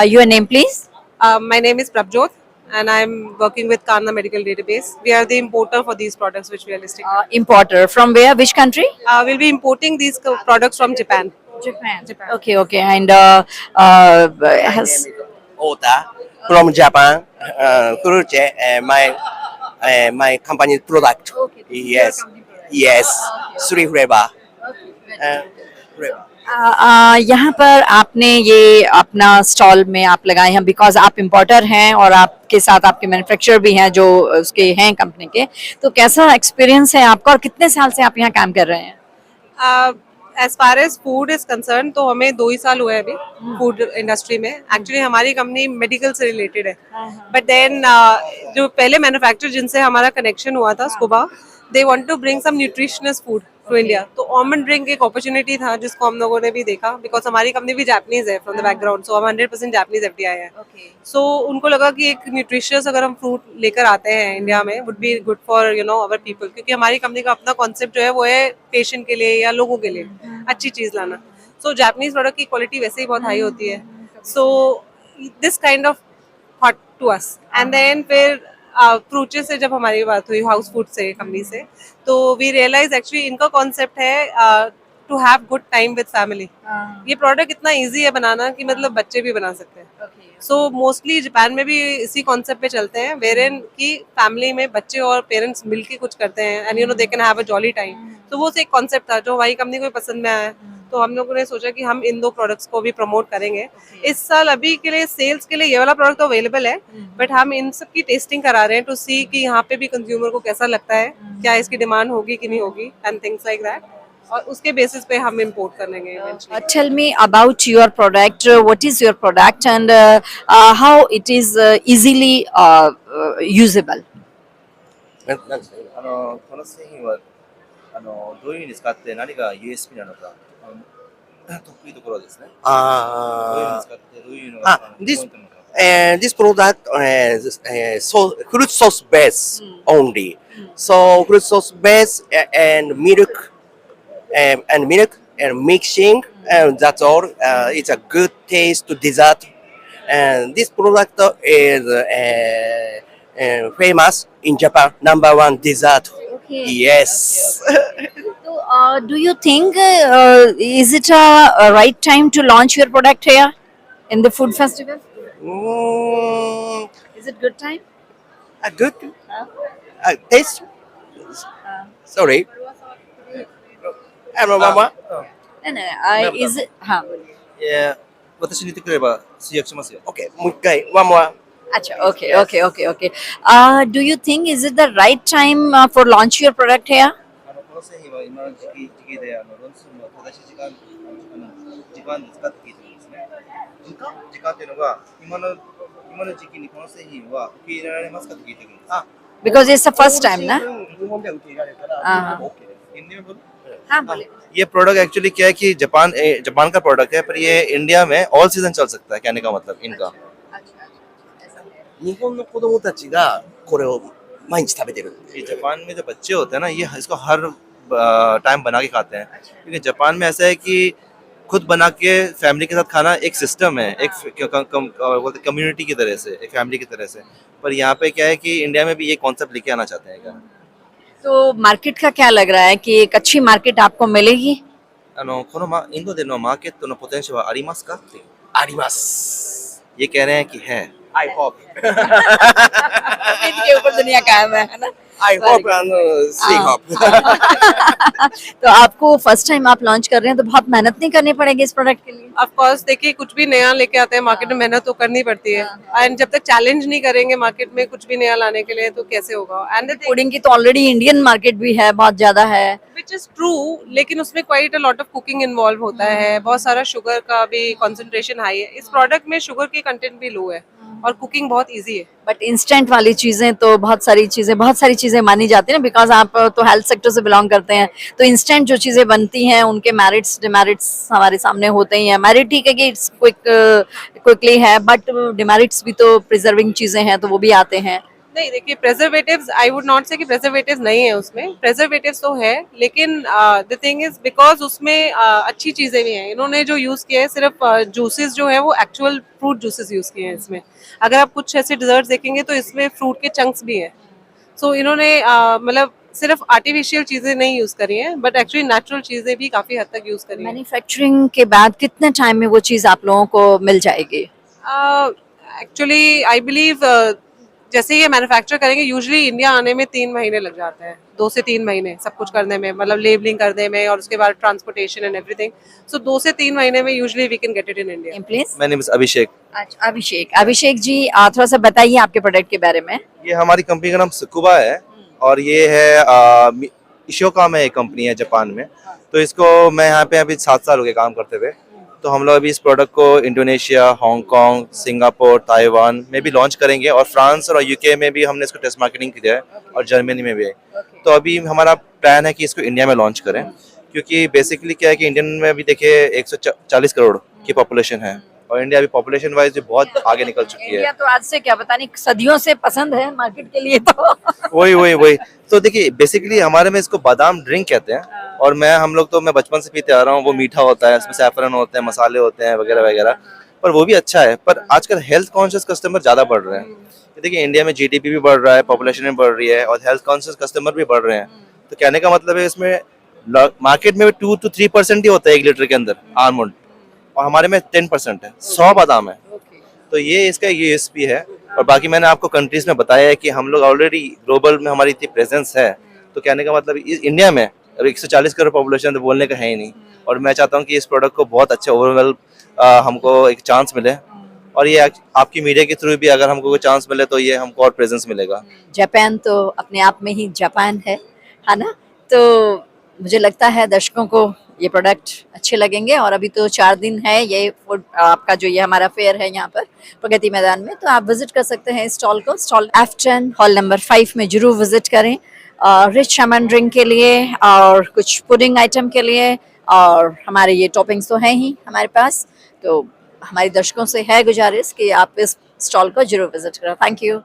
Your name, please. My name is Prabjot, and I'm working with Karna Medical Database. We are the importer for these products which we are listing. Importer from where? Which country? We'll be importing these products from Japan. Japan. Okay, okay. And has Oda from Japan, Kuruche, my company product. Yes, yes, three flavor. Flavor. यहाँ पर आपने ये अपना stall में आप लगाए हैं because आप इम्पोर्टर हैं और आपके साथ आपके मैन्युफैक्चरर भी हैं जो उसके हैं कंपनी के, तो कैसा एक्सपीरियंस है आपका और कितने साल से आप यहाँ काम कर रहे हैं? As far as food is concern तो हमें 2 ही साल हुए हैं अभी फूड इंडस्ट्री में. एक्चुअली हमारी कंपनी मेडिकल से रिलेटेड है, बट देन जो पहले मैन्युफैक्चरर जिनसे हमारा कनेक्शन हुआ था Scuba, they want to bring some nutritious food to India. तो आलमंड ड्रिंक एक अपॉर्चुनिटी था जिसको हम लोगों ने भी देखा, बिकॉज हमारी कंपनी भी जापानीज है फ्रॉम द बैकग्राउंड, सो हम 100% जापानीज एफडीआई है. सो उनको लगा कि एक न्यूट्रिशियस अगर हम फ्रूट लेकर आते हैं इंडिया में would be good for our people, क्योंकि हमारी कंपनी का अपना कॉन्सेप्ट जो है वो है पेशेंट के लिए या लोगों के लिए अच्छी चीज लाना. सो जापानीज प्रोडक्ट की क्वालिटी वैसे ही बहुत हाई होती है. So this kind of hot to us. And then फिर फ्रूचे से जब हमारी बात हुई हाउस फूड से कंपनी से, तो वी रियलाइज एक्चुअली इनका कॉन्सेप्ट है to have good time with family. ये प्रोडक्ट इतना इजी है बनाना कि मतलब बच्चे भी बना सकते हैं. सो मोस्टली जापान में भी इसी कॉन्सेप्ट पे चलते हैं, वेर इन की फैमिली में बच्चे और पेरेंट्स मिलके कुछ करते हैं and they can have a jolly time. तो वो एक कॉन्सेप्ट था जो हमारी कंपनी को पसंद में आया. तो हम लोगों ने सोचा कि हम इन 2 प्रोडक्ट्स को भी प्रमोट करेंगे. इस साल अभी के लिए सेल्स के लिए ये वाला प्रोडक्ट तो अवेलेबल है, बट हम इन सब की टेस्टिंग करा रहे हैं टू सी कि यहाँ पे भी कंज्यूमर को कैसा लगता है, क्या इसकी डिमांड होगी कि नहीं होगी एंड थिंग्स लाइक दैट. और उसके बेसिस पे हम इम्पोर्ट करेंगे eventually. Tell me about your product. What is your product and how it is easily usable? この製品はどういうふうに使って何が USP なのか、得意ところですね。どういうふうに使ってどういうのがポイン This トなのか。this product fruit sauce base only. So fruit sauce base and milk and mixing, and that's all. It's a good taste to dessert. And this product is famous in Japan, #1 dessert. Okay. Yes. So, do you think is it a right time to launch your product here in the food festival? Mm, Is it good time? a good taste. Sorry. Mama. No, no. Is it? हाँ. 私に言ってくれば通訳しますよ。 Okay, もう一回 one more. Acha, okay, okay, okay, okay. Do you think is it the right time for launch your product here? この製品は今の時期で論数の正しい時間で使って聞いてるんですね。時間っていうのが今の時期にこの製品は受け入れられますかって聞いてくるんです。Because it's the first time, ना?日本では受け入れられるからहाँ. OK です。 Hindi में बोलो। हाँ, बोले. ये product actually क्या है कि Japan का प्रोडक्ट है, पर ये इंडिया में ऑल सीजन चल सकता है, कहने का मतलब इनका. 日本の子供たちがこれを毎日食べてる。 ये जापान में जो बच्चे होते हैं ना, ये इसको हर टाइम बना के खाते हैं, क्योंकि जापान में ऐसा है कि खुद बना के फैमिली के साथ खाना एक सिस्टम है, एक बोलते कम्युनिटी की तरह से, एक फैमिली की तरह से. पर यहाँ पे क्या है कि इंडिया में भी ये कॉन्सेप्ट लेके आना चाहते हैं. क्या तो मार्केट का क्या लग रहा है कि एक अच्छी मार्केट आपको मिलेगी? このインドでのマーケットのポテンシャルはありますかっていう。あります。 ये कह रहे हैं कि है. I hope. इनके ऊपर दुनिया कायम है ना? I hope and she hope. तो आपको फर्स्ट टाइम आप लॉन्च कर रहे हैं तो बहुत मेहनत नहीं करनी पड़ेगी इस प्रोडक्ट के लिए? ऑफ कोर्स देखिए, कुछ भी नया लेके आते हैं मार्केट में मेहनत तो करनी पड़ती है. एंड जब तक चैलेंज नहीं करेंगे मार्केट में कुछ भी नया लाने के लिए तो कैसे होगा. एंड पुडिंग की तो ऑलरेडी इंडियन मार्केट भी है, बहुत ज्यादा है. विच इज ट्रू, लेकिन उसमें quite a lot of cooking involve होता है, बहुत सारा शुगर का भी कंसंट्रेशन हाई है. इस प्रोडक्ट में शुगर की कंटेंट भी लो है और कुकिंग बहुत इजी है. बट इंस्टेंट वाली चीजें तो बहुत सारी चीजें मानी जाती है ना, बिकॉज आप तो हेल्थ सेक्टर से बिलोंग करते हैं, तो इंस्टेंट जो चीजें बनती हैं उनके मेरिट्स डिमेरिट्स हमारे सामने होते ही हैं. मेरिट ठीक है कि इट्स क्विकली है, बट डिमेरिट्स भी तो प्रिजर्विंग चीजें हैं तो वो भी आते हैं. नहीं, देखिए प्रेजर्वेटिव्स, आई वुड नॉट से कि प्रेजर्वेटिव्स नहीं है उसमें, प्रेजर्वेटिव्स तो है, लेकिन द थिंग इज बिकॉज उसमें अच्छी चीजें भी हैं। इन्होंने जो यूज किया है सिर्फ जूसेस जो है वो एक्चुअल फ्रूट जूसेस यूज किए हैं इसमें। अगर आप कुछ ऐसे डिजर्ट्स देखेंगे तो इसमें फ्रूट के चंक्स भी हैं। सो इन्होंने मतलब सिर्फ आर्टिफिशियल चीजें नहीं यूज करी हैं, बट एक्चुअली नेचुरल चीजें भी काफी हद तक यूज करी हैं। मैन्युफैक्चरिंग के बाद कितने टाइम में वो चीज़ आप लोगों को मिल जाएगी? एक्चुअली आई बिलीव जैसे ये मैन्युफैक्चर करेंगे, यूजुअली इंडिया आने में 3 महीने लग जाते हैं, 2 से 3 महीने सब कुछ करने में, मतलब लेबलिंग करने में और उसके बाद ट्रांसपोर्टेशन एंड एवरीथिंग। सो 2 से 3 महीने में usually we can get it in India. Please. My name is Abhishek. अच्छा, अभिषेक। अभिषेक जी, थोड़ा सा बताइए आपके प्रोडक्ट के बारे में। ये हमारी कंपनी का नाम सुकुबा है और ये है इशोका में एक कंपनी है जापान में। तो इसको मैं यहाँ पे अभी 7 साल हो गए काम करते हुए। तो हम लोग अभी इस प्रोडक्ट को इंडोनेशिया, हांगकांग, सिंगापुर, ताइवान में भी लॉन्च करेंगे और फ्रांस और यूके में भी हमने इसको टेस्ट मार्केटिंग किया है और जर्मनी में भी है। तो अभी हमारा प्लान है कि इसको इंडिया में लॉन्च करें, क्योंकि बेसिकली क्या है कि इंडियन में भी देखिए 140 करोड़ की पॉपुलेशन है और इंडिया अभी पॉपुलेशन वाइज भी बहुत आगे निकल चुकी है। इंडिया तो आज से क्या पता नहीं सदियों से पसंद है मार्केट के लिए तो। वही तो देखिए बेसिकली हमारे में इसको बादाम ड्रिंक कहते हैं और मैं बचपन से पीते आ रहा हूँ। वो मीठा होता है, इसमें सैफरन होते हैं, मसाले होते हैं वगैरह वगैरह, पर वो भी अच्छा है। पर आजकल हेल्थ कॉन्शियस कस्टमर ज्यादा बढ़ रहे हैं। देखिए इंडिया में जीडीपी भी बढ़ रहा है, पॉपुलेशन भी बढ़ रही है और हेल्थ कॉन्शियस कस्टमर भी बढ़ रहे हैं। तो कहने का मतलब है इसमें मार्केट में 2 to 3% ही होता है 1 लीटर के अंदर आलमंड, और हमारे में 10% है, 100 बादाम है। तो ये इसका यूएसपी है। और बाकी मैंने आपको कंट्रीज में बताया है कि हम लोग ऑलरेडी ग्लोबल में हमारी इतनी प्रेजेंस है। तो कहने का मतलब इंडिया में अब 140 करोड़ पॉपुलेशन तो बोलने का है ही नहीं। और मैं चाहता हूँ कि इस प्रोडक्ट को बहुत अच्छे ओवरऑल हमको एक चांस मिले, और ये आपकी मीडिया के थ्रू भी अगर हमको कोई चांस मिले तो ये हमको और प्रेजेंस मिलेगा। जापान तो अपने आप में ही जापान है ना? तो मुझे लगता है दर्शकों को ये प्रोडक्ट अच्छे लगेंगे। और अभी तो 4 दिन है ये फूड आपका जो ये हमारा फेयर है यहाँ पर प्रगति मैदान में, तो आप विजिट कर सकते हैं स्टॉल को। स्टॉल F10 हॉल नंबर 5 में जरूर विजिट करें। रिच शामन ड्रिंक के लिए और कुछ पुडिंग आइटम के लिए, और हमारे ये टॉपिंग्स तो हैं ही हमारे पास। तो हमारे दर्शकों से है गुजारिश कि आप इस स्टॉल को जरूर विजिट करें। Thank you.